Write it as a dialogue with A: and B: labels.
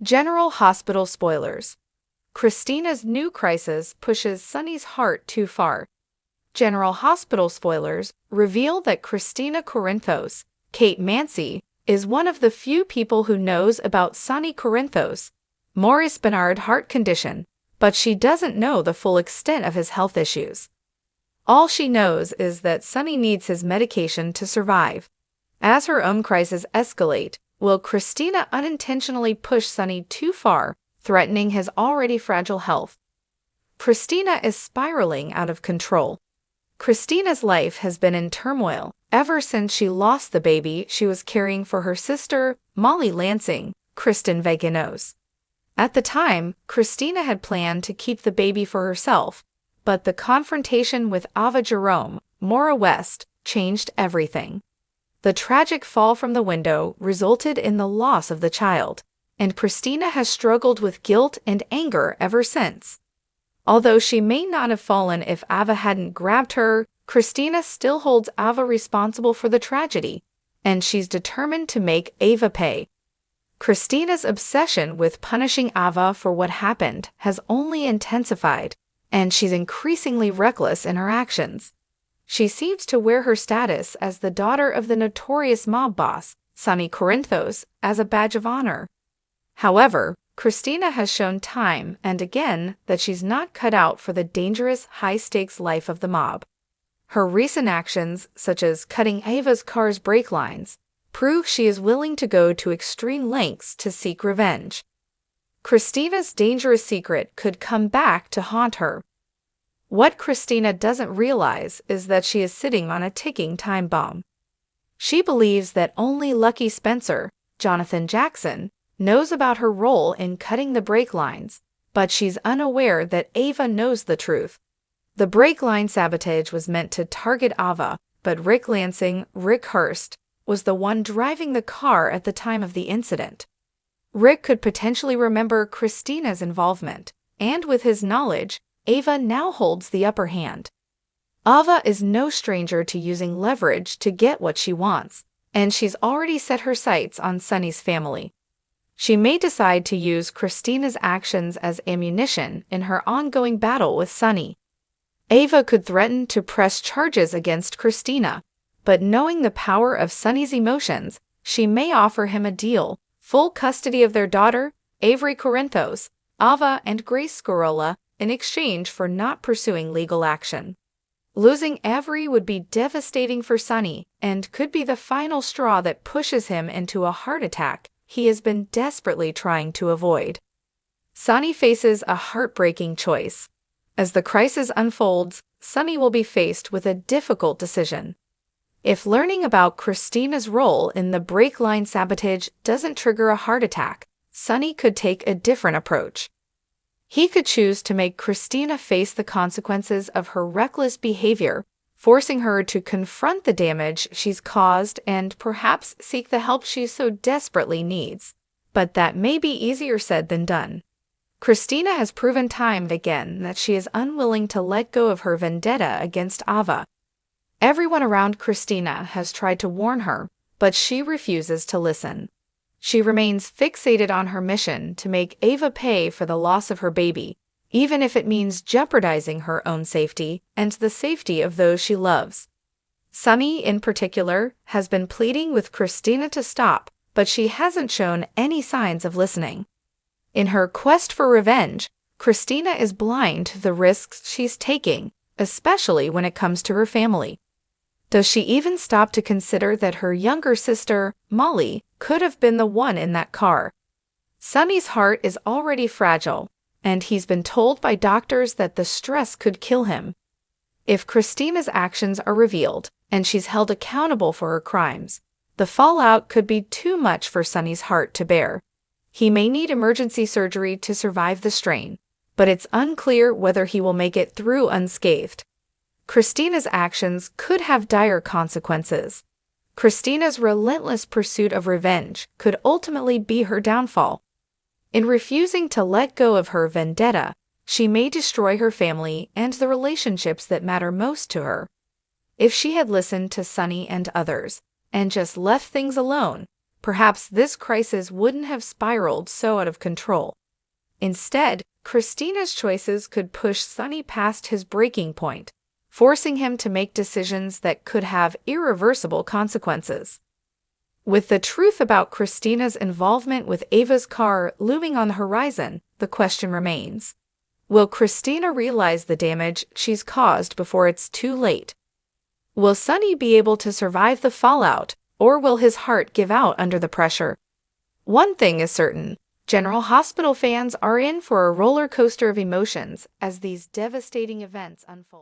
A: General Hospital spoilers. Kristina's new crisis pushes Sunny's heart too far. General Hospital spoilers reveal that Kristina Corinthos, Kate Mancy, is one of the few people who knows about Sunny Corinthos, Maurice Bernard heart condition, but she doesn't know the full extent of his health issues. All she knows is that Sunny needs his medication to survive. As her own crises escalate, will Kristina unintentionally push Sunny too far, threatening his already fragile health? Kristina is spiraling out of control. Kristina's life has been in turmoil ever since she lost the baby she was carrying for her sister, Molly Lansing, Kristen Vaginos. At the time, Kristina had planned to keep the baby for herself, but the confrontation with Ava Jerome, Maura West, changed everything. The tragic fall from the window resulted in the loss of the child, and Kristina has struggled with guilt and anger ever since. Although she may not have fallen if Ava hadn't grabbed her, Kristina still holds Ava responsible for the tragedy, and she's determined to make Ava pay. Kristina's obsession with punishing Ava for what happened has only intensified, and she's increasingly reckless in her actions. She seems to wear her status as the daughter of the notorious mob boss, Sunny Corinthos, as a badge of honor. However, Kristina has shown time and again that she's not cut out for the dangerous, high-stakes life of the mob. Her recent actions, such as cutting Ava's car's brake lines, prove she is willing to go to extreme lengths to seek revenge. Kristina's dangerous secret could come back to haunt her. What Kristina doesn't realize is that she is sitting on a ticking time bomb. She believes that only Lucky Spencer, Jonathan Jackson, knows about her role in cutting the brake lines, but she's unaware that Ava knows the truth. The brake line sabotage was meant to target Ava, but Rick Lansing, Rick Hurst, was the one driving the car at the time of the incident. Rick could potentially remember Kristina's involvement, and with his knowledge, Ava now holds the upper hand. Ava is no stranger to using leverage to get what she wants, and she's already set her sights on Sunny's family. She may decide to use Kristina's actions as ammunition in her ongoing battle with Sunny. Ava could threaten to press charges against Kristina, but knowing the power of Sunny's emotions, she may offer him a deal: full custody of their daughter, Avery Corinthos, Ava, and Grace Scarola, in exchange for not pursuing legal action. Losing Avery would be devastating for Sunny and could be the final straw that pushes him into a heart attack he has been desperately trying to avoid. Sunny faces a heartbreaking choice. As the crisis unfolds, Sunny will be faced with a difficult decision. If learning about Kristina's role in the brake line sabotage doesn't trigger a heart attack, Sunny could take a different approach. He could choose to make Kristina face the consequences of her reckless behavior, forcing her to confront the damage she's caused and perhaps seek the help she so desperately needs. But that may be easier said than done. Kristina has proven time and again that she is unwilling to let go of her vendetta against Ava. Everyone around Kristina has tried to warn her, but she refuses to listen. She remains fixated on her mission to make Ava pay for the loss of her baby, even if it means jeopardizing her own safety and the safety of those she loves. Sunny, in particular, has been pleading with Kristina to stop, but she hasn't shown any signs of listening. In her quest for revenge, Kristina is blind to the risks she's taking, especially when it comes to her family. Does she even stop to consider that her younger sister, Molly, could have been the one in that car? Sunny's heart is already fragile, and he's been told by doctors that the stress could kill him. If Kristina's actions are revealed, and she's held accountable for her crimes, the fallout could be too much for Sunny's heart to bear. He may need emergency surgery to survive the strain, but it's unclear whether he will make it through unscathed. Kristina's actions could have dire consequences. Kristina's relentless pursuit of revenge could ultimately be her downfall. In refusing to let go of her vendetta, she may destroy her family and the relationships that matter most to her. If she had listened to Sunny and others, and just left things alone, perhaps this crisis wouldn't have spiraled so out of control. Instead, Kristina's choices could push Sunny past his breaking point, forcing him to make decisions that could have irreversible consequences. With the truth about Kristina's involvement with Ava's car looming on the horizon, the question remains: will Kristina realize the damage she's caused before it's too late? Will Sunny be able to survive the fallout, or will his heart give out under the pressure? One thing is certain: General Hospital fans are in for a roller coaster of emotions as these devastating events unfold.